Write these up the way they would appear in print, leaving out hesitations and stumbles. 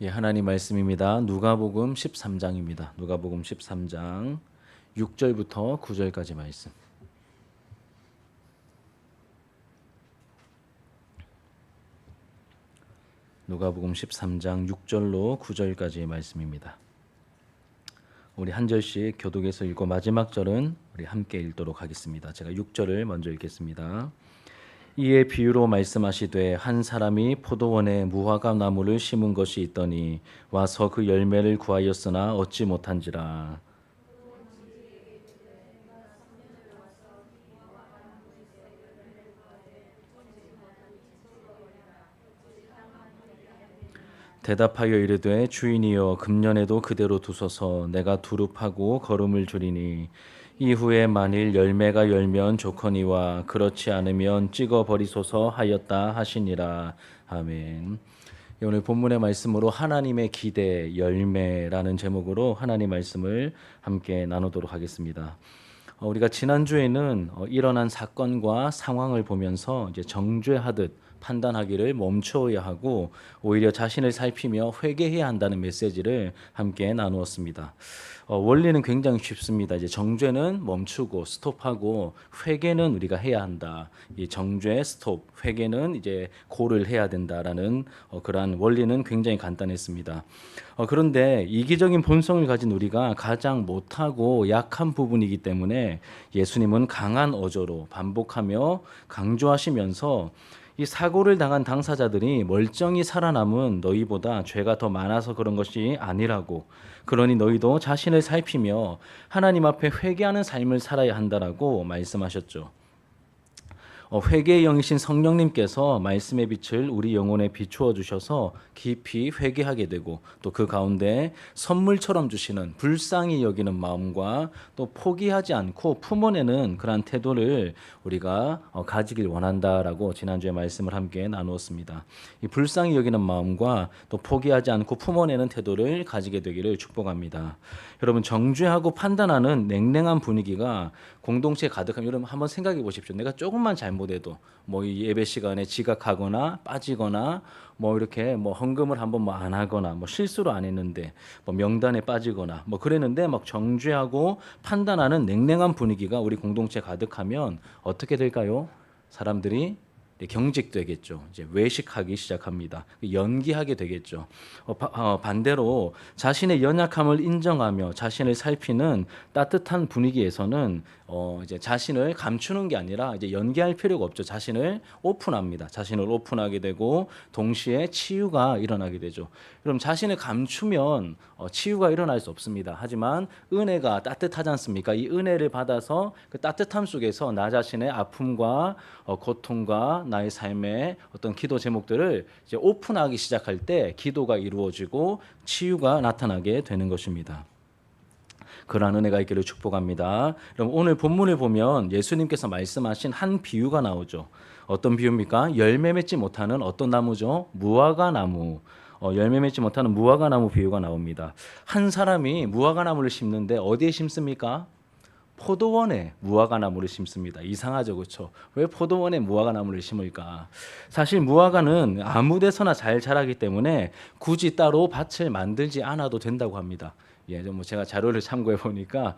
예, 하나님 말씀입니다. 누가복음 13장입니다. 누가복음 13장 6절부터 9절까지 말씀. 누가복음 13장 6절로 9절까지의 말씀입니다. 우리 한 절씩 교독해서 읽고 마지막 절은 우리 함께 읽도록 하겠습니다. 제가 6절을 먼저 읽겠습니다. 이에 비유로 말씀하시되 한 사람이 포도원에 무화과 나무를 심은 것이 있더니 와서 그 열매를 구하였으나 얻지 못한지라. 대답하여 이르되 주인이여 금년에도 그대로 두소서 내가 두릅하고 거름을 주리니 이후에 만일 열매가 열면 좋거니와 그렇지 않으면 찍어 버리소서 하였다 하시니라. 아멘. 오늘 본문의 말씀으로 하나님의 기대 열매라는 제목으로 하나님 말씀을 함께 나누도록 하겠습니다. 우리가 지난주에는 일어난 사건과 상황을 보면서 이제 정죄하듯 판단하기를 멈춰야 하고 오히려 자신을 살피며 회개해야 한다는 메시지를 함께 나누었습니다. 원리는 굉장히 쉽습니다. 이제 정죄는 멈추고 스톱하고 회개는 우리가 해야 한다. 이 정죄 스톱, 회개는 이제 고를 해야 된다라는 그러한 원리는 굉장히 간단했습니다. 그런데 이기적인 본성을 가진 우리가 가장 못하고 약한 부분이기 때문에 예수님은 강한 어조로 반복하며 강조하시면서 이 사고를 당한 당사자들이 멀쩡히 살아남은 너희보다 죄가 더 많아서 그런 것이 아니라고, 그러니 너희도 자신을 살피며 하나님 앞에 회개하는 삶을 살아야 한다라고 말씀하셨죠. 회개의 영이신 성령님께서 말씀의 빛을 우리 영혼에 비추어 주셔서 깊이 회개하게 되고 또 그 가운데 선물처럼 주시는 불쌍히 여기는 마음과 또 포기하지 않고 품어내는 그러한 태도를 우리가 가지길 원한다라고 지난주에 말씀을 함께 나누었습니다. 이 불쌍히 여기는 마음과 또 포기하지 않고 품어내는 태도를 가지게 되기를 축복합니다. 여러분, 정죄하고 판단하는 냉랭한 분위기가 공동체에 가득하면 여러분 한번 생각해 보십시오. 내가 조금만 잘못해도 뭐 이 예배 시간에 지각하거나 빠지거나 뭐 이렇게 뭐 헌금을 한번 뭐 안 하거나 뭐 실수로 안 했는데 뭐 명단에 빠지거나 뭐 그랬는데 막 정죄하고 판단하는 냉랭한 분위기가 우리 공동체에 가득하면 어떻게 될까요? 사람들이 경직되겠죠. 이제 외식하기 시작합니다. 연기하게 되겠죠. 반대로 자신의 연약함을 인정하며 자신을 살피는 따뜻한 분위기에서는 이제 자신을 감추는 게 아니라 이제 연기할 필요가 없죠. 자신을 오픈합니다. 자신을 오픈하게 되고 동시에 치유가 일어나게 되죠. 그럼 자신을 감추면 치유가 일어날 수 없습니다. 하지만 은혜가 따뜻하지 않습니까? 이 은혜를 받아서 그 따뜻함 속에서 나 자신의 아픔과 고통과 나의 삶의 어떤 기도 제목들을 이제 오픈하기 시작할 때 기도가 이루어지고 치유가 나타나게 되는 것입니다. 그러한 은혜가 있기를 축복합니다. 그럼 오늘 본문을 보면 예수님께서 말씀하신 한 비유가 나오죠. 어떤 비유입니까? 열매 맺지 못하는 어떤 나무죠? 무화과 나무. 열매 맺지 못하는 무화과 나무 비유가 나옵니다. 한 사람이 무화과 나무를 심는데 어디에 심습니까? 포도원에 무화과 나무를 심습니다. 이상하죠, 그렇죠? 왜 포도원에 무화과 나무를 심을까? 사실 무화과는 아무 데서나 잘 자라기 때문에 굳이 따로 밭을 만들지 않아도 된다고 합니다. 예, 뭐 제가 자료를 참고해 보니까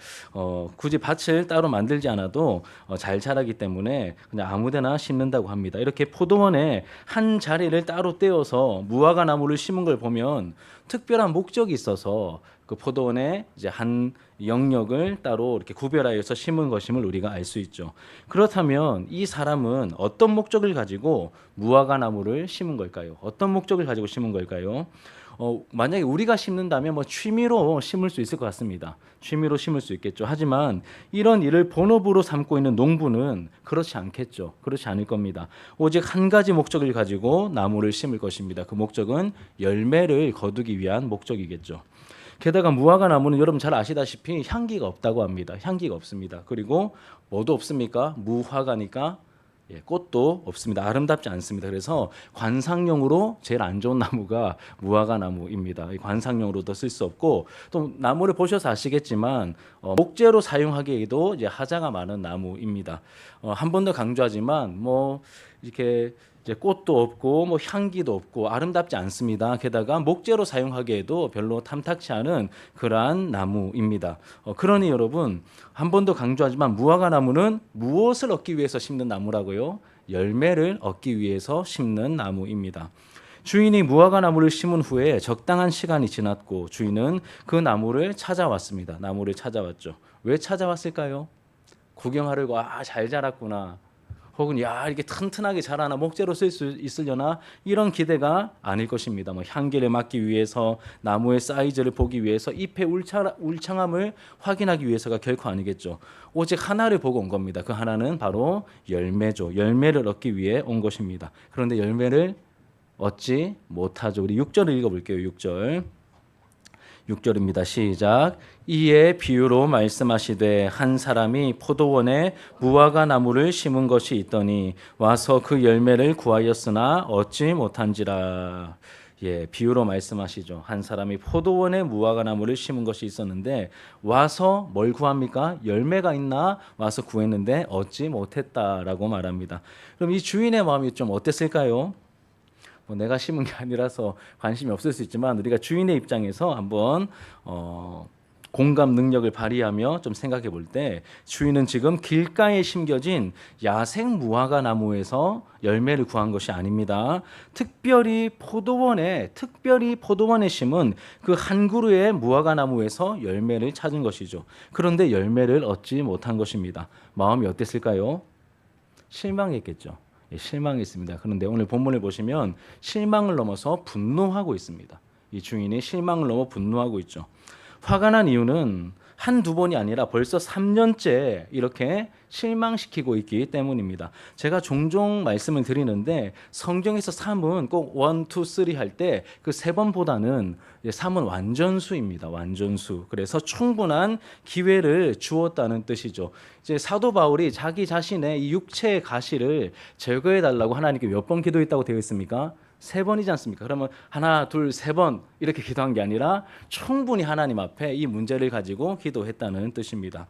굳이 밭을 따로 만들지 않아도 잘 자라기 때문에 그냥 아무데나 심는다고 합니다. 이렇게 포도원에 한 자리를 따로 떼어서 무화과 나무를 심은 걸 보면 특별한 목적이 있어서 그 포도원에 이제 한 영역을 따로 이렇게 구별하여서 심은 것임을 우리가 알 수 있죠. 그렇다면 이 사람은 어떤 목적을 가지고 무화과 나무를 심은 걸까요? 어떤 목적을 가지고 심은 걸까요? 만약에 우리가 심는다면 뭐 취미로 심을 수 있을 것 같습니다. 취미로 심을 수 있겠죠. 하지만 이런 일을 본업으로 삼고 있는 농부는 그렇지 않겠죠. 그렇지 않을 겁니다. 오직 한 가지 목적을 가지고 나무를 심을 것입니다. 그 목적은 열매를 거두기 위한 목적이겠죠. 게다가 무화과 나무는 여러분 잘 아시다시피 향기가 없다고 합니다. 향기가 없습니다. 그리고 뭐도 없습니까? 무화과니까 꽃도 없습니다. 아름답지 않습니다. 그래서 관상용으로 제일 안 좋은 나무가 무화과 나무입니다. 관상용으로도 쓸 수 없고 또 나무를 보셔서 아시겠지만 목재로 사용하기에도 이제 하자가 많은 나무입니다. 한 번 더 강조하지만 뭐 이렇게 이제 꽃도 없고 뭐 향기도 없고 아름답지 않습니다. 게다가 목재로 사용하기에도 별로 탐탁치 않은 그러한 나무입니다. 그러니 여러분 한 번 더 강조하지만 무화과 나무는 무엇을 얻기 위해서 심는 나무라고요? 열매를 얻기 위해서 심는 나무입니다. 주인이 무화과 나무를 심은 후에 적당한 시간이 지났고 주인은 그 나무를 찾아왔습니다. 나무를 찾아왔죠. 왜 찾아왔을까요? 구경하려고 잘 자랐구나. 혹은 이렇게 튼튼하게 자라나 목재로 쓸 수 있으려나 이런 기대가 아닐 것입니다. 뭐 향기를 맡기 위해서 나무의 사이즈를 보기 위해서 잎의 울창함을 확인하기 위해서가 결코 아니겠죠. 오직 하나를 보고 온 겁니다. 그 하나는 바로 열매죠. 열매를 얻기 위해 온 것입니다. 그런데 열매를 얻지 못하죠. 우리 6절을 읽어볼게요. 6절입니다. 시작. 이에 비유로 말씀하시되 한 사람이 포도원에 무화과 나무를 심은 것이 있더니 와서 그 열매를 구하였으나 얻지 못한지라. 비유로 말씀하시죠. 한 사람이 포도원에 무화과 나무를 심은 것이 있었는데 와서 뭘 구합니까? 열매가 있나 와서 구했는데 얻지 못했다라고 말합니다. 그럼 이 주인의 마음이 좀 어땠을까요? 내가 심은 게 아니라서 관심이 없을 수 있지만 우리가 주인의 입장에서 한번 공감 능력을 발휘하며 좀 생각해 볼 때 주인은 지금 길가에 심겨진 야생 무화과 나무에서 열매를 구한 것이 아닙니다. 특별히 포도원에 심은 그 한 그루의 무화과 나무에서 열매를 찾은 것이죠. 그런데 열매를 얻지 못한 것입니다. 마음이 어땠을까요? 실망했겠죠. 실망했습니다. 그런데 오늘 본문을 보시면 실망을 넘어서 분노하고 있습니다. 이 주인이 실망을 넘어 분노하고 있죠. 화가 난 이유는 한두 번이 아니라 벌써 3년째 이렇게 실망시키고 있기 때문입니다. 제가 종종 말씀을 드리는데 성경에서 3은 꼭 1, 2, 3 할 때 그 3번보다는 3은 완전수입니다. 완전수. 그래서 충분한 기회를 주었다는 뜻이죠. 이제 사도 바울이 자기 자신의 이 육체의 가시를 제거해 달라고 하나님께 몇 번 기도했다고 되어 있습니까? 3번이지 않습니까? 그러면 하나, 둘, 3번 이렇게 기도한 게 아니라 충분히 하나님 앞에 이 문제를 가지고 기도했다는 뜻입니다.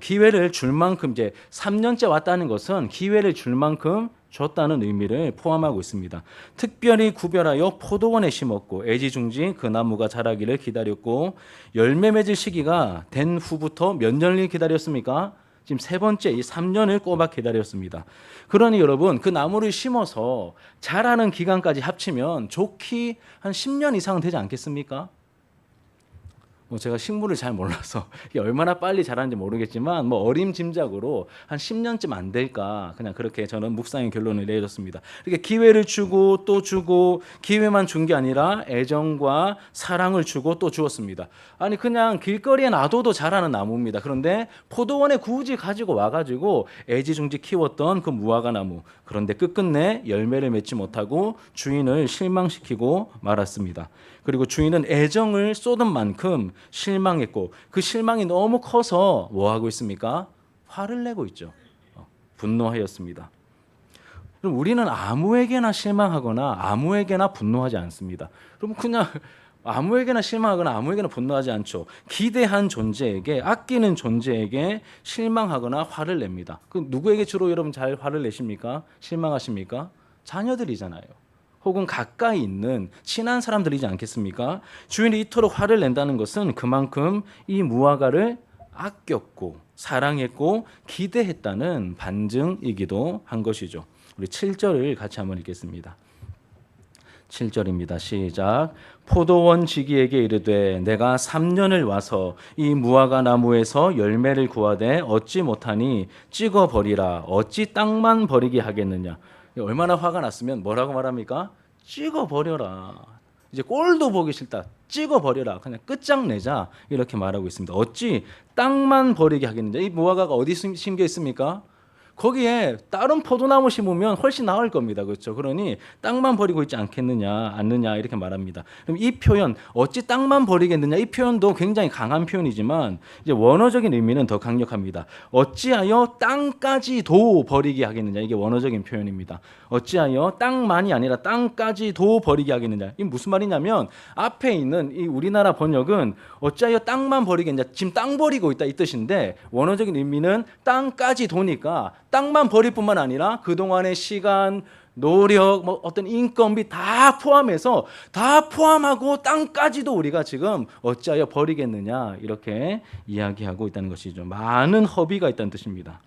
기회를 줄 만큼 이제 3년째 왔다는 것은 기회를 줄 만큼 줬다는 의미를 포함하고 있습니다. 특별히 구별하여 포도원에 심었고 애지중지 그 나무가 자라기를 기다렸고 열매 맺을 시기가 된 후부터 몇 년을 기다렸습니까? 지금 3번째 이 3년을 꼬박 기다렸습니다. 그러니 여러분 그 나무를 심어서 자라는 기간까지 합치면 좋기 한 10년 이상은 되지 않겠습니까? 제가 식물을 잘 몰라서 이게 얼마나 빨리 자라는지 모르겠지만 어림짐작으로 한 10년쯤 안 될까 그냥 그렇게 저는 묵상의 결론을 내렸습니다. 이렇게 기회를 주고 또 주고 기회만 준 게 아니라 애정과 사랑을 주고 또 주었습니다. 아니 그냥 길거리에 놔둬도 자라는 나무입니다. 그런데 포도원에 굳이 가지고 와가지고 애지중지 키웠던 그 무화과 나무, 그런데 끝끝내 열매를 맺지 못하고 주인을 실망시키고 말았습니다. 그리고 주인은 애정을 쏟은 만큼 실망했고 그 실망이 너무 커서 뭐 하고 있습니까? 화를 내고 있죠. 분노하였습니다. 그럼 우리는 아무에게나 실망하거나 아무에게나 분노하지 않습니다. 그럼 그냥 아무에게나 실망하거나 아무에게나 분노하지 않죠. 기대한 존재에게, 아끼는 존재에게 실망하거나 화를 냅니다. 그 누구에게 주로 여러분 잘 화를 내십니까? 실망하십니까? 자녀들이잖아요. 혹은 가까이 있는 친한 사람들이지 않겠습니까? 주인이 이토록 화를 낸다는 것은 그만큼 이 무화과를 아꼈고 사랑했고 기대했다는 반증이기도 한 것이죠. 우리 7절을 같이 한번 읽겠습니다. 7절입니다. 시작. 포도원 지기에게 이르되 내가 3년을 와서 이 무화과 나무에서 열매를 구하되 얻지 못하니 찍어버리라. 어찌 땅만 버리게 하겠느냐. 얼마나 화가 났으면 뭐라고 말합니까? 찍어버려라. 이제 꼴도 보기 싫다. 찍어버려라. 그냥 끝장내자. 이렇게 말하고 있습니다. 어찌 땅만 버리게 하겠느냐. 이 무화과가 어디 심겨 있습니까? 거기에 다른 포도나무 심으면 훨씬 나을 겁니다. 그렇죠? 그러니 땅만 버리고 있지 않느냐 이렇게 말합니다. 그럼 이 표현 어찌 땅만 버리겠느냐 이 표현도 굉장히 강한 표현이지만 이제 원어적인 의미는 더 강력합니다. 어찌하여 땅까지도 버리게 하겠느냐 이게 원어적인 표현입니다. 어찌하여 땅만이 아니라 땅까지도 버리게 하겠느냐. 이게 무슨 말이냐면 앞에 있는 이 우리나라 번역은 어찌하여 땅만 버리겠느냐 지금 땅 버리고 있다 이 뜻인데 원어적인 의미는 땅까지 도니까 땅만 버릴 뿐만 아니라 그동안의 시간, 노력, 뭐 어떤 인건비 다 포함해서 다 포함하고 땅까지도 우리가 지금 어찌하여 버리겠느냐 이렇게 이야기하고 있다는 것이죠. 많은 허비가 있다는 뜻입니다.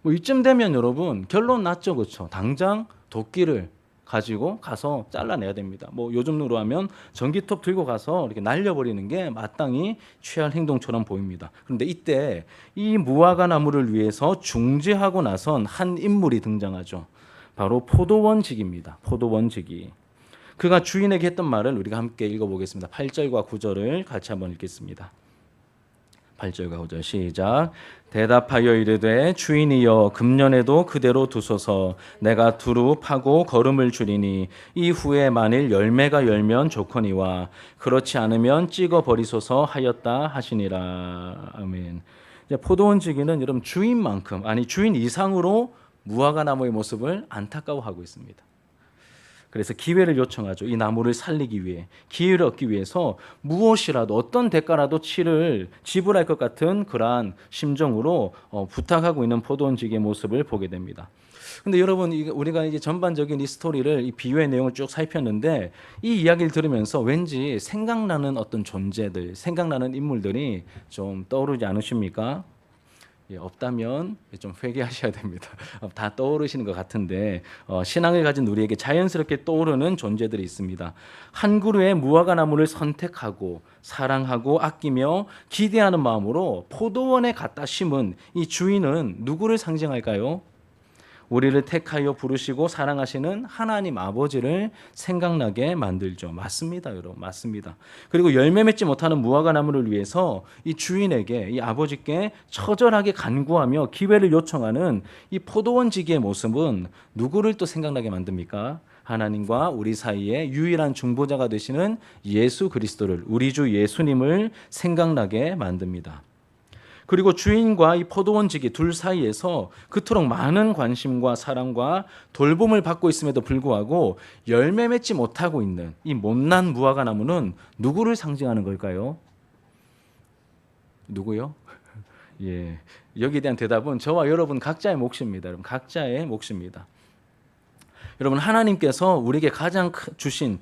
뭐 이쯤 되면 여러분 결론 났죠, 그렇죠? 당장 도끼를 가지고 가서 잘라내야 됩니다. 뭐 요즘으로 하면 전기톱 들고 가서 이렇게 날려버리는 게 마땅히 취할 행동처럼 보입니다. 그런데 이때 이 무화과 나무를 위해서 중재하고 나선 한 인물이 등장하죠. 바로 포도원직입니다. 포도원직이. 그가 주인에게 했던 말을 우리가 함께 읽어보겠습니다. 8절과 9절을 같이 한번 읽겠습니다. 8절과 9절 시작. 대답하여 이르되 주인이여 금년에도 그대로 두소서 내가 두루 파고 거름을 줄이니 이후에 만일 열매가 열면 좋거니와 그렇지 않으면 찍어 버리소서 하였다 하시니라. 아멘. 포도원지기는 여러분 주인만큼 아니 주인 이상으로 무화과 나무의 모습을 안타까워하고 있습니다. 그래서 기회를 요청하죠. 이 나무를 살리기 위해 기회를 얻기 위해서 무엇이라도 어떤 대가라도 지불할 것 같은 그러한 심정으로 부탁하고 있는 포도원직의 모습을 보게 됩니다. 근데 여러분 우리가 이제 전반적인 이 스토리를 이 비유의 내용을 쭉 살폈는데 이 이야기를 들으면서 왠지 생각나는 어떤 존재들, 생각나는 인물들이 좀 떠오르지 않으십니까? 없다면 좀 회개하셔야 됩니다. 다 떠오르시는 것 같은데 신앙을 가진 우리에게 자연스럽게 떠오르는 존재들이 있습니다. 한 그루의 무화과 나무를 선택하고 사랑하고 아끼며 기대하는 마음으로 포도원에 갖다 심은 이 주인은 누구를 상징할까요? 우리를 택하여 부르시고 사랑하시는 하나님 아버지를 생각나게 만들죠. 맞습니다, 여러분. 맞습니다. 그리고 열매 맺지 못하는 무화과 나무를 위해서 이 주인에게, 이 아버지께 처절하게 간구하며 기회를 요청하는 이 포도원지기의 모습은 누구를 또 생각나게 만듭니까? 하나님과 우리 사이에 유일한 중보자가 되시는 예수 그리스도를, 우리 주 예수님을 생각나게 만듭니다. 그리고 주인과 이 포도원지기 둘 사이에서 그토록 많은 관심과 사랑과 돌봄을 받고 있음에도 불구하고 열매 맺지 못하고 있는 이 못난 무화과 나무는 누구를 상징하는 걸까요? 누구요? 예, 여기에 대한 대답은 저와 여러분 각자의 몫입니다. 여러분 각자의 몫입니다. 여러분 하나님께서 우리에게 주신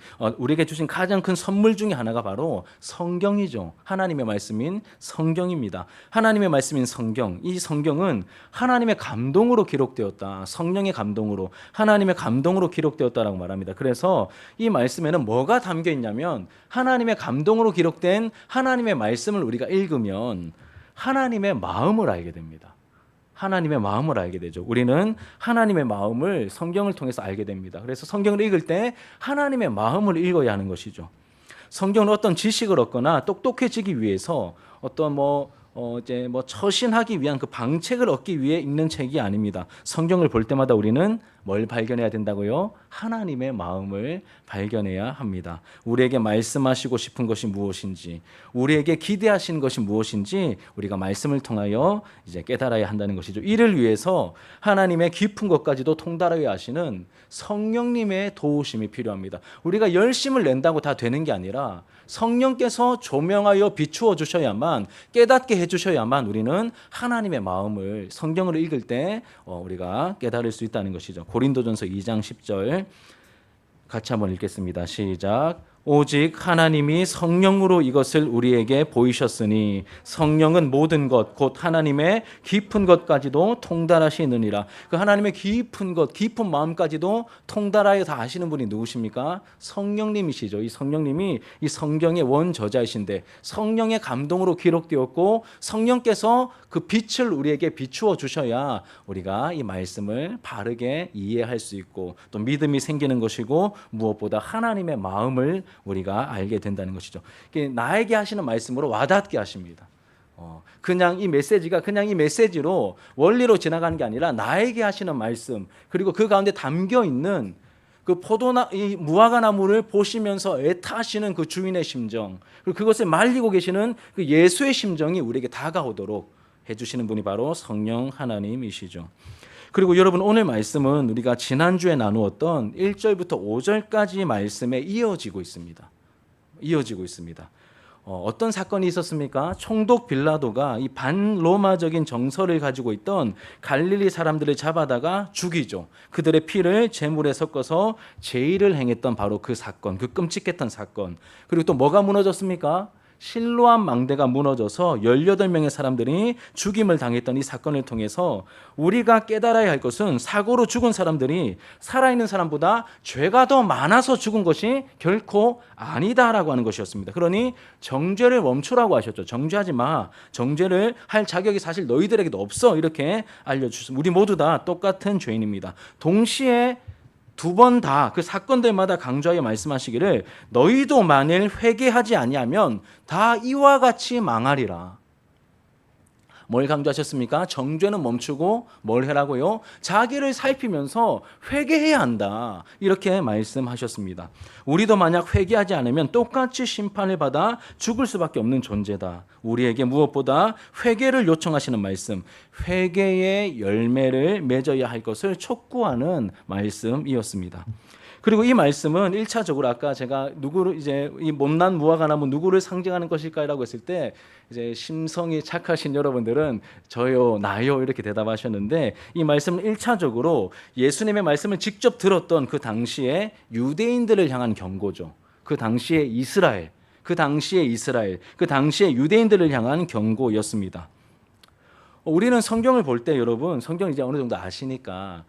가장 큰 선물 중에 하나가 바로 성경이죠. 하나님의 말씀인 성경입니다. 하나님의 말씀인 성경. 이 성경은 하나님의 감동으로 기록되었다. 성령의 감동으로 하나님의 감동으로 기록되었다라고 말합니다. 그래서 이 말씀에는 뭐가 담겨 있냐면 하나님의 감동으로 기록된 하나님의 말씀을 우리가 읽으면 하나님의 마음을 알게 됩니다. 하나님의 마음을 알게 되죠. 우리는 하나님의 마음을 성경을 통해서 알게 됩니다. 그래서 성경을 읽을 때 하나님의 마음을 읽어야 하는 것이죠. 성경은 어떤 지식을 얻거나 똑똑해지기 위해서 어떤 처신하기 위한 그 방책을 얻기 위해 읽는 책이 아닙니다. 성경을 볼 때마다 우리는 뭘 발견해야 된다고요? 하나님의 마음을 발견해야 합니다. 우리에게 말씀하시고 싶은 것이 무엇인지, 우리에게 기대하시는 것이 무엇인지 우리가 말씀을 통하여 이제 깨달아야 한다는 것이죠. 이를 위해서 하나님의 깊은 것까지도 통달하여 하시는 성령님의 도우심이 필요합니다. 우리가 열심을 낸다고 다 되는 게 아니라 성령께서 조명하여 비추어 주셔야만, 깨닫게 해주셔야만 우리는 하나님의 마음을 성경을 읽을 때 우리가 깨달을 수 있다는 것이죠. 고린도전서 2장 10절 같이 한번 읽겠습니다. 시작. 오직 하나님이 성령으로 이것을 우리에게 보이셨으니 성령은 모든 것 곧 하나님의 깊은 것까지도 통달하시느니라. 그 하나님의 깊은 것, 깊은 마음까지도 통달하여 다 아시는 분이 누구십니까? 성령님이시죠. 이 성령님이 이 성경의 원저자이신데 성령의 감동으로 기록되었고 성령께서 그 빛을 우리에게 비추어 주셔야 우리가 이 말씀을 바르게 이해할 수 있고 또 믿음이 생기는 것이고 무엇보다 하나님의 마음을 우리가 알게 된다는 것이죠. 나에게 하시는 말씀으로 와닿게 하십니다. 그냥 이 메시지가 그냥 이 메시지로 원리로 지나가는 게 아니라 나에게 하시는 말씀, 그리고 그 가운데 담겨 있는 그 이 무화과 나무를 보시면서 애타하시는 그 주인의 심정, 그리고 그것을 말리고 계시는 그 예수의 심정이 우리에게 다가오도록 해주시는 분이 바로 성령 하나님이시죠. 그리고 여러분 오늘 말씀은 우리가 지난주에 나누었던 1절부터 5절까지 말씀에 이어지고 있습니다. 어떤 사건이 있었습니까? 총독 빌라도가 이 반로마적인 정서를 가지고 있던 갈릴리 사람들을 잡아다가 죽이죠. 그들의 피를 제물에 섞어서 제의를 행했던 바로 그 사건, 그 끔찍했던 사건. 그리고 또 뭐가 무너졌습니까? 실로암 망대가 무너져서 18명의 사람들이 죽임을 당했던 이 사건을 통해서 우리가 깨달아야 할 것은 사고로 죽은 사람들이 살아있는 사람보다 죄가 더 많아서 죽은 것이 결코 아니다라고 하는 것이었습니다. 그러니 정죄를 멈추라고 하셨죠. 정죄하지 마. 정죄를 할 자격이 사실 너희들에게도 없어. 이렇게 알려주셨습니다. 우리 모두 다 똑같은 죄인입니다. 동시에 두 번 다 그 사건들마다 강조하여 말씀하시기를 너희도 만일 회개하지 아니하면 다 이와 같이 망하리라. 뭘 강조하셨습니까? 정죄는 멈추고 뭘 해라고요? 자기를 살피면서 회개해야 한다. 이렇게 말씀하셨습니다. 우리도 만약 회개하지 않으면 똑같이 심판을 받아 죽을 수밖에 없는 존재다. 우리에게 무엇보다 회개를 요청하시는 말씀, 회개의 열매를 맺어야 할 것을 촉구하는 말씀이었습니다. 그리고 이 말씀은 1차적으로 아까 제가 누구를 이제 이 못난 무화과 나무 누구를 상징하는 것일까라고 했을 때 이제 심성이 착하신 여러분들은 저요 나요 이렇게 대답하셨는데 이 말씀은 1차적으로 예수님의 말씀을 직접 들었던 그 당시에 유대인들을 향한 경고죠. 그 당시에 이스라엘, 그 당시에 유대인들을 향한 경고였습니다. 우리는 성경을 볼 때 여러분 성경 이제 어느 정도 아시니까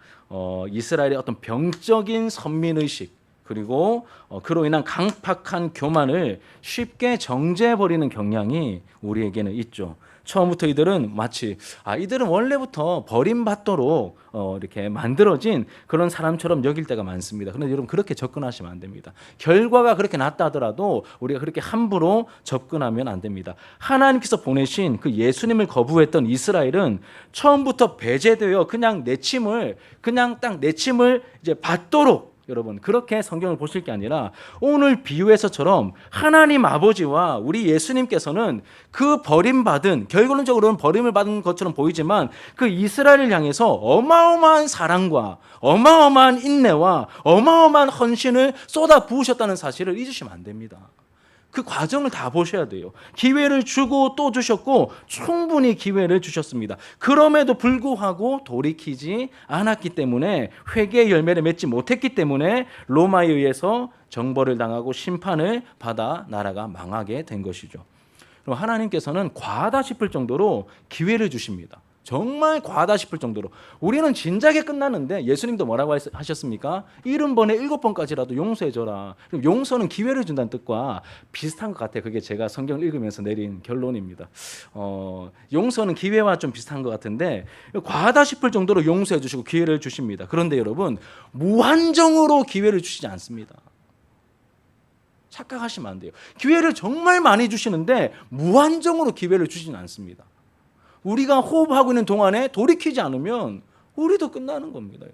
이스라엘의 어떤 병적인 선민의식 그리고 그로 인한 강팍한 교만을 쉽게 정죄해버리는 경향이 우리에게는 있죠. 처음부터 이들은 마치 이들은 원래부터 버림받도록 이렇게 만들어진 그런 사람처럼 여길 때가 많습니다. 그런데 여러분 그렇게 접근하시면 안 됩니다. 결과가 그렇게 낫다 하더라도 우리가 그렇게 함부로 접근하면 안 됩니다. 하나님께서 보내신 그 예수님을 거부했던 이스라엘은 처음부터 배제되어 그냥 내침을 이제 받도록 여러분 그렇게 성경을 보실 게 아니라 오늘 비유에서처럼 하나님 아버지와 우리 예수님께서는 그 버림받은 결론적으로는 버림을 받은 것처럼 보이지만 그 이스라엘을 향해서 어마어마한 사랑과 어마어마한 인내와 어마어마한 헌신을 쏟아 부으셨다는 사실을 잊으시면 안 됩니다. 그 과정을 다 보셔야 돼요. 기회를 주고 또 주셨고 충분히 기회를 주셨습니다. 그럼에도 불구하고 돌이키지 않았기 때문에 회개의 열매를 맺지 못했기 때문에 로마에 의해서 정벌을 당하고 심판을 받아 나라가 망하게 된 것이죠. 그럼 하나님께서는 과하다 싶을 정도로 기회를 주십니다. 정말 과하다 싶을 정도로. 우리는 진작에 끝났는데 예수님도 뭐라고 하셨습니까? 70번에 7번까지라도 용서해줘라. 용서는 기회를 준다는 뜻과 비슷한 것 같아요. 그게 제가 성경을 읽으면서 내린 결론입니다. 용서는 기회와 좀 비슷한 것 같은데 과하다 싶을 정도로 용서해 주시고 기회를 주십니다. 그런데 여러분 무한정으로 기회를 주시지 않습니다. 착각하시면 안 돼요. 기회를 정말 많이 주시는데 무한정으로 기회를 주지는 않습니다. 우리가 호흡하고 있는 동안에 돌이키지 않으면 우리도 끝나는 겁니다.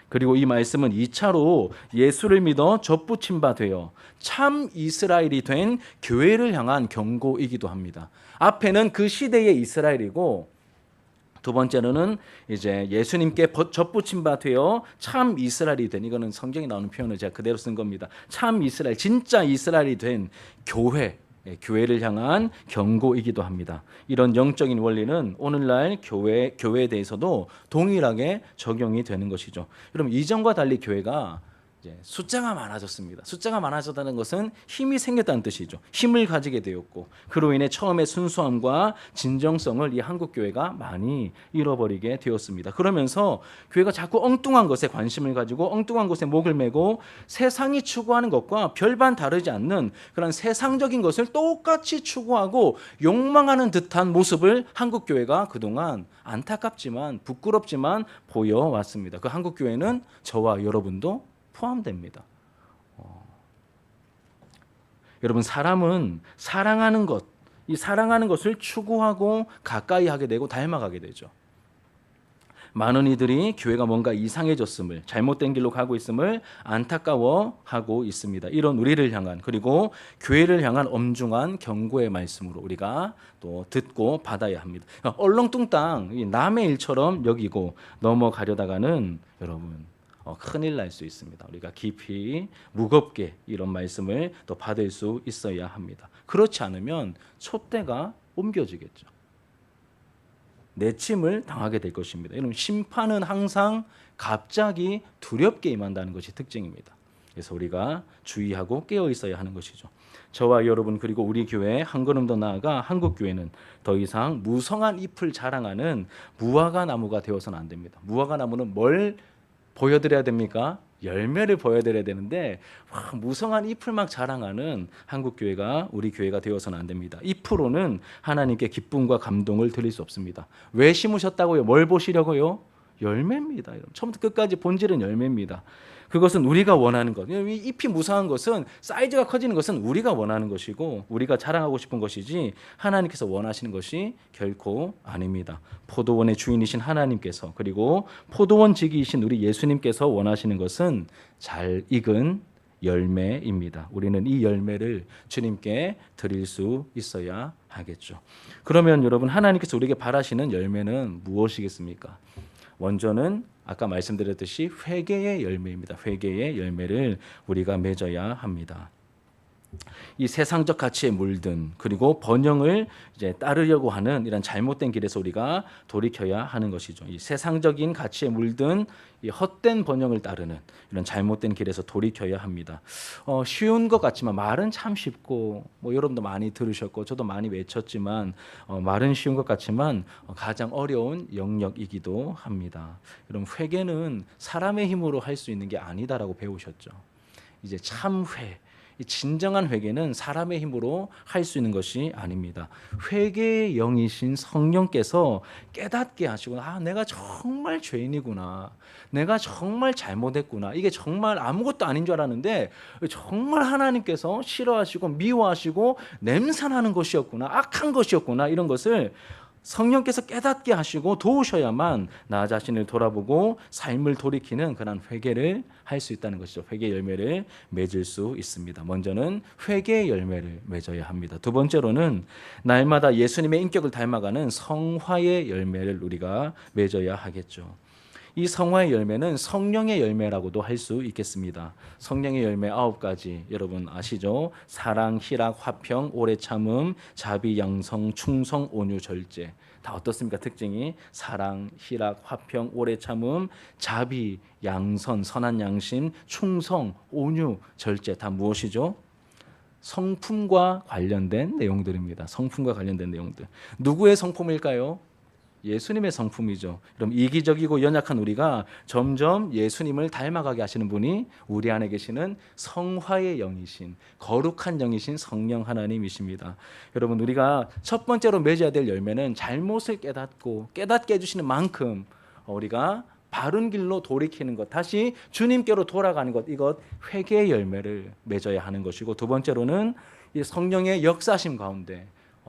그리고 이 말씀은 2차로 예수를 믿어 접붙임 바 되어 참 이스라엘이 된 교회를 향한 경고이기도 합니다. 앞에는 그 시대의 이스라엘이고 두 번째로는 이제 예수님께 접붙임 바 되어 참 이스라엘이 된 이거는 성경에 나오는 표현을 제가 그대로 쓴 겁니다. 참 이스라엘, 진짜 이스라엘이 된 교회를 향한 경고이기도 합니다. 이런 영적인 원리는 오늘날 교회에 대해서도 동일하게 적용이 되는 것이죠. 여러분 이전과 달리 교회가 이제 숫자가 많아졌습니다. 숫자가 많아졌다는 것은 힘이 생겼다는 뜻이죠. 힘을 가지게 되었고 그로 인해 처음에 순수함과 진정성을 이 한국 교회가 많이 잃어버리게 되었습니다. 그러면서 교회가 자꾸 엉뚱한 것에 관심을 가지고 엉뚱한 것에 목을 메고 세상이 추구하는 것과 별반 다르지 않는 그런 세상적인 것을 똑같이 추구하고 욕망하는 듯한 모습을 한국 교회가 그동안 안타깝지만 부끄럽지만 보여왔습니다. 그 한국 교회는 저와 여러분도 포함됩니다. 여러분 사람은 사랑하는 것, 이 사랑하는 것을 추구하고 가까이 하게 되고 닮아가게 되죠. 많은 이들이 교회가 뭔가 이상해졌음을 잘못된 길로 가고 있음을 안타까워하고 있습니다. 이런 우리를 향한 그리고 교회를 향한 엄중한 경고의 말씀으로 우리가 또 듣고 받아야 합니다. 얼렁뚱땅 남의 일처럼 여기고 넘어가려다가는 여러분 큰일 날 수 있습니다. 우리가 깊이 무겁게 이런 말씀을 또 받을 수 있어야 합니다. 그렇지 않으면 촛대가 옮겨지겠죠. 내침을 당하게 될 것입니다. 여러분, 심판은 항상 갑자기 두렵게 임한다는 것이 특징입니다. 그래서 우리가 주의하고 깨어 있어야 하는 것이죠. 저와 여러분 그리고 우리 교회 한 걸음 더 나아가 한국 교회는 더 이상 무성한 잎을 자랑하는 무화과 나무가 되어서는 안 됩니다. 무화과 나무는 뭘 보여드려야 됩니까? 열매를 보여드려야 되는데 무성한 잎을 막 자랑하는 한국 교회가 우리 교회가 되어서는 안 됩니다. 잎으로는 하나님께 기쁨과 감동을 드릴 수 없습니다. 왜 심으셨다고요? 뭘 보시려고요? 열매입니다. 처음부터 끝까지 본질은 열매입니다. 그것은 우리가 원하는 것. 잎이 무성한 것은 사이즈가 커지는 것은 우리가 원하는 것이고 우리가 자랑하고 싶은 것이지 하나님께서 원하시는 것이 결코 아닙니다. 포도원의 주인이신 하나님께서 그리고 포도원 지기이신 우리 예수님께서 원하시는 것은 잘 익은 열매입니다. 우리는 이 열매를 주님께 드릴 수 있어야 하겠죠. 그러면 여러분 하나님께서 우리에게 바라시는 열매는 무엇이겠습니까? 먼저는 아까 말씀드렸듯이 회개의 열매입니다. 회개의 열매를 우리가 맺어야 합니다. 이 세상적 가치에 물든 그리고 번영을 이제 따르려고 하는 이런 잘못된 길에서 우리가 돌이켜야 하는 것이죠. 이 세상적인 가치에 물든 이 헛된 번영을 따르는 이런 잘못된 길에서 돌이켜야 합니다. 쉬운 것 같지만 말은 참 쉽고 여러분도 많이 들으셨고 저도 많이 외쳤지만 말은 쉬운 것 같지만 가장 어려운 영역이기도 합니다. 여러분 회개는 사람의 힘으로 할 수 있는 게 아니다라고 배우셨죠. 이제 참회 진정한 회개는 사람의 힘으로 할 수 있는 것이 아닙니다. 회개의 영이신 성령께서 깨닫게 하시고 내가 정말 죄인이구나. 내가 정말 잘못했구나. 이게 정말 아무것도 아닌 줄 알았는데 정말 하나님께서 싫어하시고 미워하시고 냄새나는 것이었구나. 악한 것이었구나. 이런 것을 성령께서 깨닫게 하시고 도우셔야만 나 자신을 돌아보고 삶을 돌이키는 그런 회개를 할 수 있다는 것이죠. 회개 열매를 맺을 수 있습니다. 먼저는 회개의 열매를 맺어야 합니다. 두 번째로는 날마다 예수님의 인격을 닮아가는 성화의 열매를 우리가 맺어야 하겠죠. 이 성화의 열매는 성령의 열매라고도 할 수 있겠습니다. 성령의 열매 9가지 여러분 아시죠? 사랑, 희락, 화평, 오래 참음, 자비, 양성, 충성, 온유, 절제. 다 어떻습니까? 특징이 사랑, 희락, 화평, 오래 참음, 자비, 양선, 선한 양심, 충성, 온유, 절제. 다 무엇이죠? 성품과 관련된 내용들입니다. 성품과 관련된 내용들. 누구의 성품일까요? 예수님의 성품이죠. 그럼 이기적이고 연약한 우리가 점점 예수님을 닮아가게 하시는 분이 우리 안에 계시는 성화의 영이신 거룩한 영이신 성령 하나님이십니다. 여러분 우리가 첫 번째로 맺어야 될 열매는 잘못을 깨닫고 깨닫게 해주시는 만큼 우리가 바른 길로 돌이키는 것, 다시 주님께로 돌아가는 것, 이것 회개의 열매를 맺어야 하는 것이고 두 번째로는 이 성령의 역사심 가운데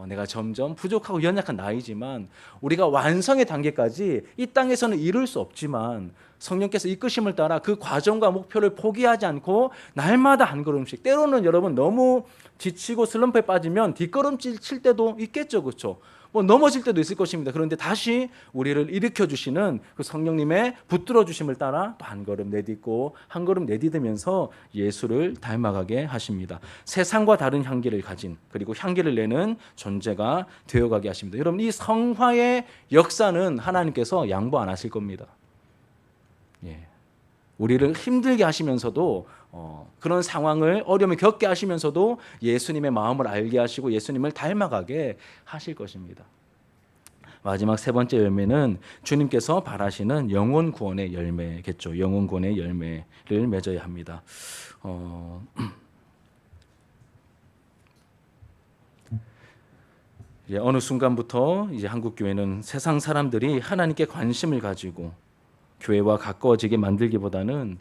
내가 점점 부족하고 연약한 나이지만 우리가 완성의 단계까지 이 땅에서는 이룰 수 없지만 성령께서 이끄심을 따라 그 과정과 목표를 포기하지 않고 날마다 한 걸음씩 때로는 여러분 너무 지치고 슬럼프에 빠지면 뒷걸음질 칠 때도 있겠죠. 그렇죠? 넘어질 때도 있을 것입니다. 그런데 다시 우리를 일으켜 주시는 그 성령님의 붙들어 주심을 따라 또 한 걸음 내딛고 한 걸음 내딛으면서 예수를 닮아가게 하십니다. 세상과 다른 향기를 가진 그리고 향기를 내는 존재가 되어가게 하십니다. 여러분 이 성화의 역사는 하나님께서 양보 안 하실 겁니다. 우리를 힘들게 하시면서도 그런 상황을 어려움을 겪게 하시면서도 예수님의 마음을 알게 하시고 예수님을 닮아가게 하실 것입니다. 마지막 세 번째 열매는 주님께서 바라시는 영혼 구원의 열매겠죠. 영혼 구원의 열매를 맺어야 합니다. 어느 순간부터 이제 한국 교회는 세상 사람들이 하나님께 관심을 가지고 교회와 가까워지게 만들기보다는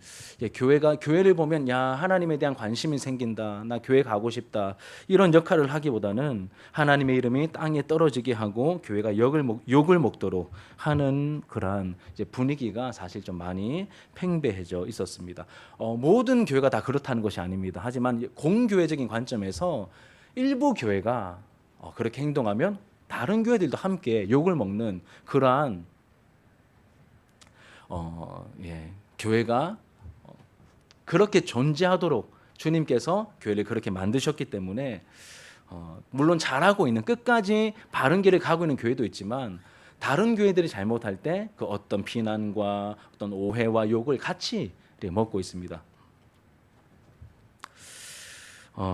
교회를 보면 하나님에 대한 관심이 생긴다. 나 교회 가고 싶다. 이런 역할을 하기보다는 하나님의 이름이 땅에 떨어지게 하고 교회가 욕을 먹도록 하는 그러한 분위기가 사실 좀 많이 팽배해져 있었습니다. 모든 교회가 다 그렇다는 것이 아닙니다. 하지만 공교회적인 관점에서 일부 교회가 그렇게 행동하면 다른 교회들도 함께 욕을 먹는 그러한 교회가 그렇게 존재하도록 주님께서 교회를 그렇게 만드셨기 때문에 물론 잘하고 있는 끝까지 바른 길을 가고 있는 교회도 있지만 다른 교회들이 잘못할 때 그 어떤 비난과 어떤 오해와 욕을 같이 먹고 있습니다.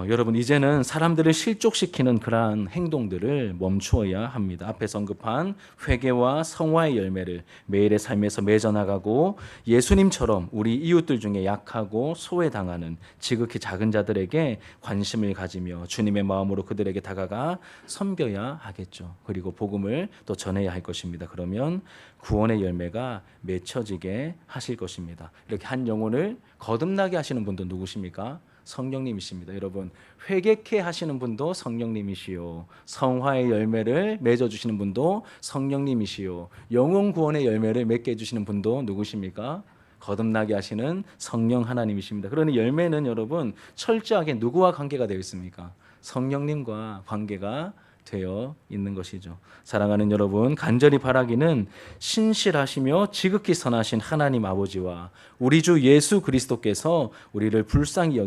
여러분 이제는 사람들을 실족시키는 그러한 행동들을 멈추어야 합니다. 앞에서 언급한 회개와 성화의 열매를 매일의 삶에서 맺어나가고 예수님처럼 우리 이웃들 중에 약하고 소외당하는 지극히 작은 자들에게 관심을 가지며 주님의 마음으로 그들에게 다가가 섬겨야 하겠죠. 그리고 복음을 또 전해야 할 것입니다. 그러면 구원의 열매가 맺혀지게 하실 것입니다. 이렇게 한 영혼을 거듭나게 하시는 분도 누구십니까? 성령님이십니다. 여러분 회개케 하시는 분도 성령님이시요, 성화의 열매를 맺어주시는 분도 성령님이시요, 영혼 구원의 열매를 맺게 해주시는 분도 누구십니까? 거듭나게 하시는 성령 하나님이십니다. 그러니 열매는 여러분 철저하게 누구와 관계가 되어 있습니까? 성령님과 관계가 되어 있는 것이죠. 사랑하는 여러분, 간절히 바라기는 신실하시며 지극히 선하신 하나님 아버지와 우리 주 예수 그리스도께서 우리를 불쌍히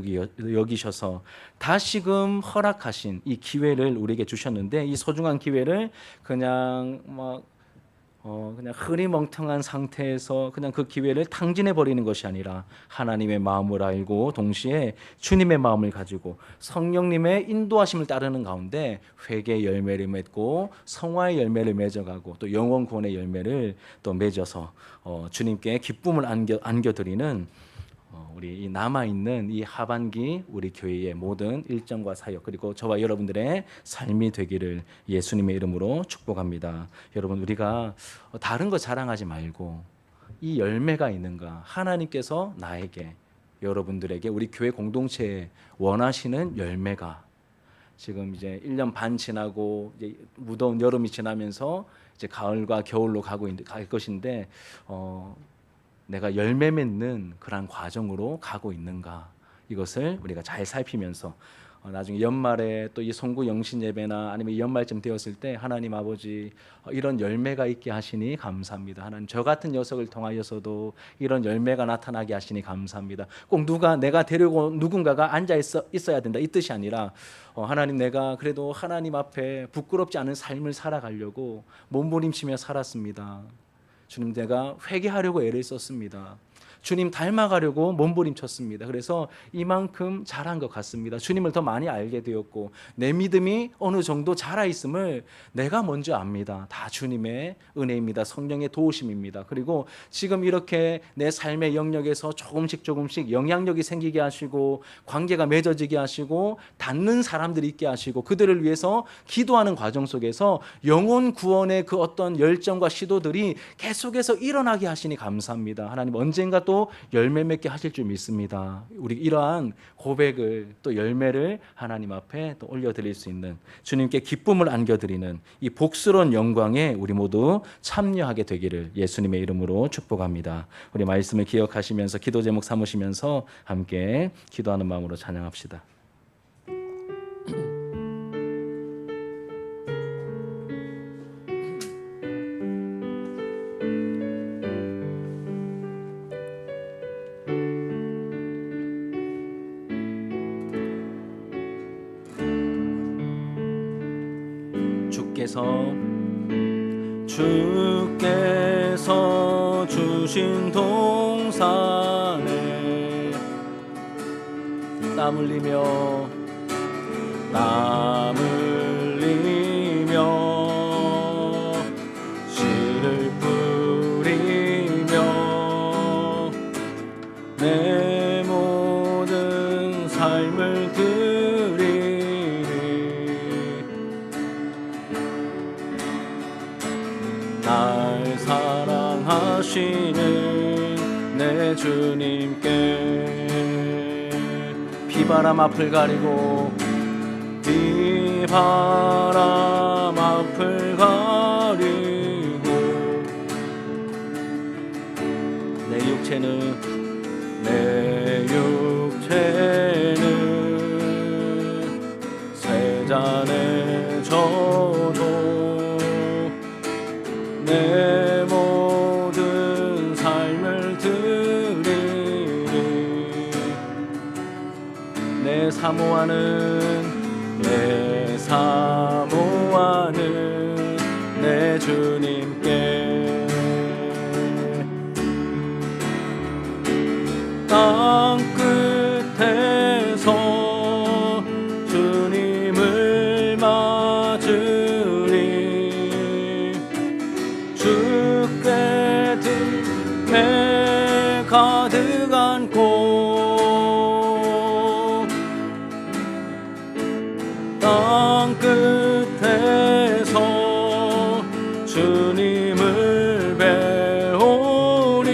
여기셔서 다시금 허락하신 이 기회를 우리에게 주셨는데, 이 소중한 기회를 그냥 그냥 흐리멍텅한 상태에서 그냥 그 기회를 탕진해 버리는 것이 아니라 하나님의 마음을 알고 동시에 주님의 마음을 가지고 성령님의 인도하심을 따르는 가운데 회개의 열매를 맺고 성화의 열매를 맺어가고 또 영원 구원의 열매를 또 맺어서 주님께 기쁨을 안겨드리는 우리 이 남아있는 이 하반기 우리 교회의 모든 일정과 사역, 그리고 저와 여러분들의 삶이 되기를 예수님의 이름으로 축복합니다. 여러분 우리가 다른 거 자랑하지 말고 이 열매가 있는가, 하나님께서 나에게, 여러분들에게, 우리 교회 공동체에 원하시는 열매가 지금 이제 1년 반 지나고 이제 무더운 여름이 지나면서 이제 가을과 겨울로 갈 것인데 내가 열매 맺는 그런 과정으로 가고 있는가, 이것을 우리가 잘 살피면서 나중에 연말에 또 이 송구 영신 예배나 아니면 연말쯤 되었을 때 하나님 아버지 이런 열매가 있게 하시니 감사합니다. 하나님 저 같은 녀석을 통하여서도 이런 열매가 나타나게 하시니 감사합니다. 꼭 내가 데리고 누군가가 앉아 있어야 된다 이 뜻이 아니라 하나님 내가 그래도 하나님 앞에 부끄럽지 않은 삶을 살아가려고 몸부림치며 살았습니다. 주님 내가 회개하려고 애를 썼습니다. 주님 닮아가려고 몸부림쳤습니다. 그래서 이만큼 잘한 것 같습니다. 주님을 더 많이 알게 되었고 내 믿음이 어느 정도 자라있음을 내가 먼저 압니다. 다 주님의 은혜입니다. 성령의 도우심입니다. 그리고 지금 이렇게 내 삶의 영역에서 조금씩 영향력이 생기게 하시고 관계가 맺어지게 하시고 닿는 사람들이 있게 하시고 그들을 위해서 기도하는 과정 속에서 영혼 구원의 그 어떤 열정과 시도들이 계속해서 일어나게 하시니 감사합니다. 하나님 언젠가 또 열매 맺게 하실 줄 믿습니다. 우리 이러한 고백을 또 열매를 하나님 앞에 또 올려드릴 수 있는, 주님께 기쁨을 안겨드리는 이 복스러운 영광에 우리 모두 참여하게 되기를 예수님의 이름으로 축복합니다. 우리 말씀을 기억하시면서 기도 제목 삼으시면서 함께 기도하는 마음으로 찬양합시다. 주께서 주신 동산에 땀 흘리며 씨를 뿌리며 내 모든 삶을 날 사랑하시는 내 주님께 비바람 앞을 가리고 비바람 앞을 가리고 내 육체는 세 잔에 져도 내 모든 삶을 드리니 사모하는 내 주님께 땅 끝에서 주님을 맞으리 주께 매 가득 안고 땅 끝에서 주님을 배우리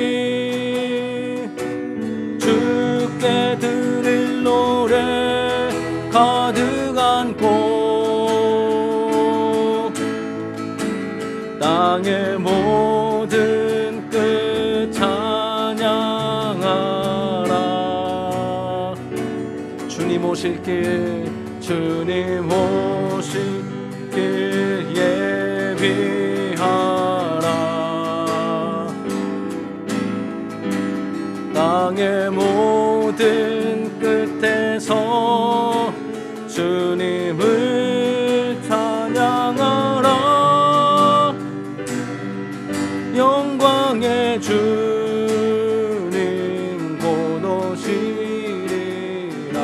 주께 드릴 노래 가득 안고 땅의 모든 끝 찬양하라 주님 오실 길 주님 오실 길 예비하라 땅의 모든 끝에서 주님을 찬양하라 영광의 주님 곧 오시리라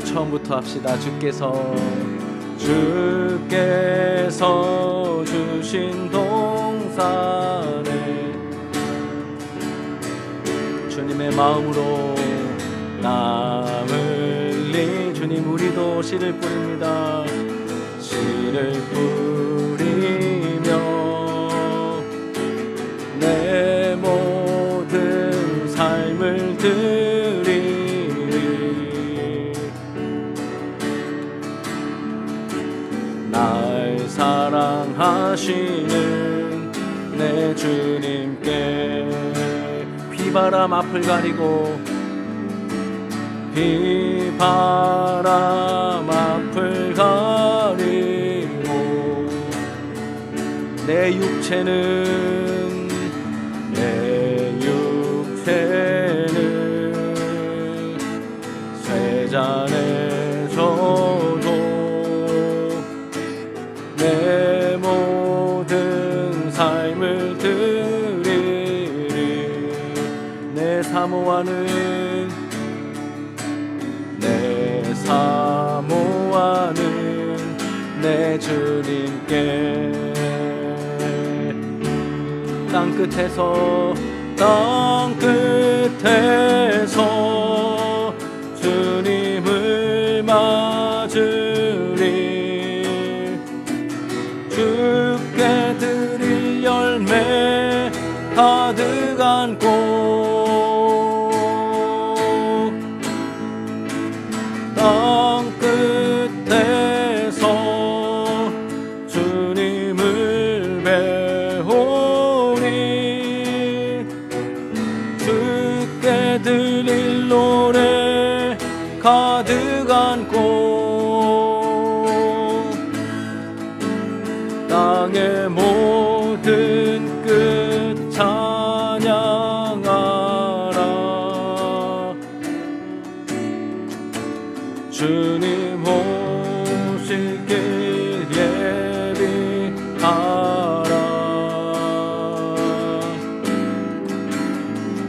처음부터 합시다 주께서 주신 동산에 주님의 마음으로 남을리 주님 우리도 씨를 뿌립니다 씨를 뿌리며 내 모든 삶을 드리리 날 사랑하시는 내 주님께 비바람 앞을 가리고 비바람 앞을 가리고 내 육체는 쇠잔에 져도 내 모든 삶을 드리리 내 사모하는 내 주님께 땅 끝에서 주님을 맞으리 주께 드릴 열매 가득 안고 땅 끝에서 주님을 배우리 주께 드릴 노래 가득 안고 땅의 모든 끝 찬양하라 주님 오실 길 예비하라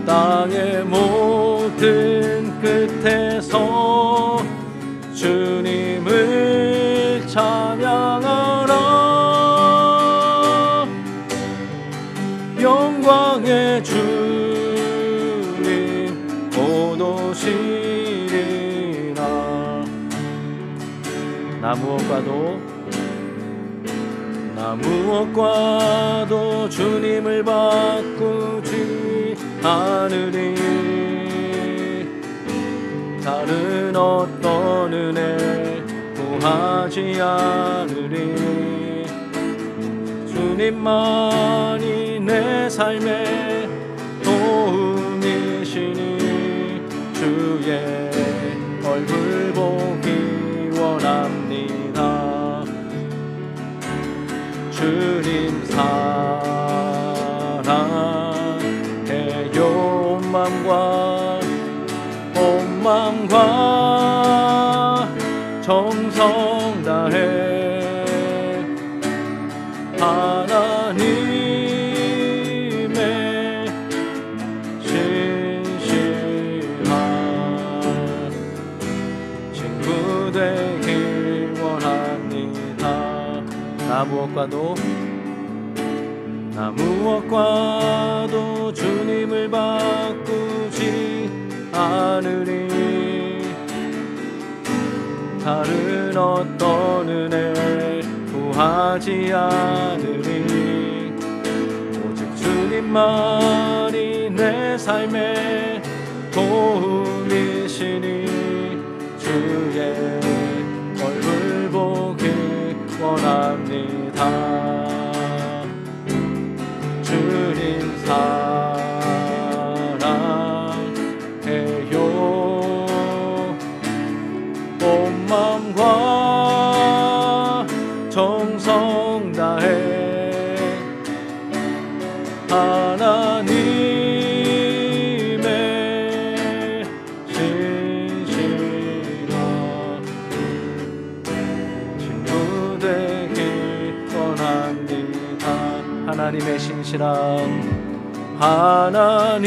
땅의 모든 끝에서 주님을 찬양하라 영광의 주님 곧 오시리라 나 무엇과도 주님을 바꾸지 않으리 다른 어떤 은혜 구하지 않으리 주님만이 내 삶의 도움이시니 주의 얼굴 보기 원합니다 주님 사랑해요 온 맘과 정성 다해 하나님의 신실한 친구 되길 원합니다. 나 무엇과도 주님을 바꾸지 않으리. 다른 어떤 은혜 구하지 않으리. 오직 주님만이 내 삶의 도움이시니 주의 얼굴 보기 원합니다. 주님 사랑해요. 온 마음과 정성 다해 하나님의 신실한 친구 되길 원합니다. 하나님의 신실한 하나님의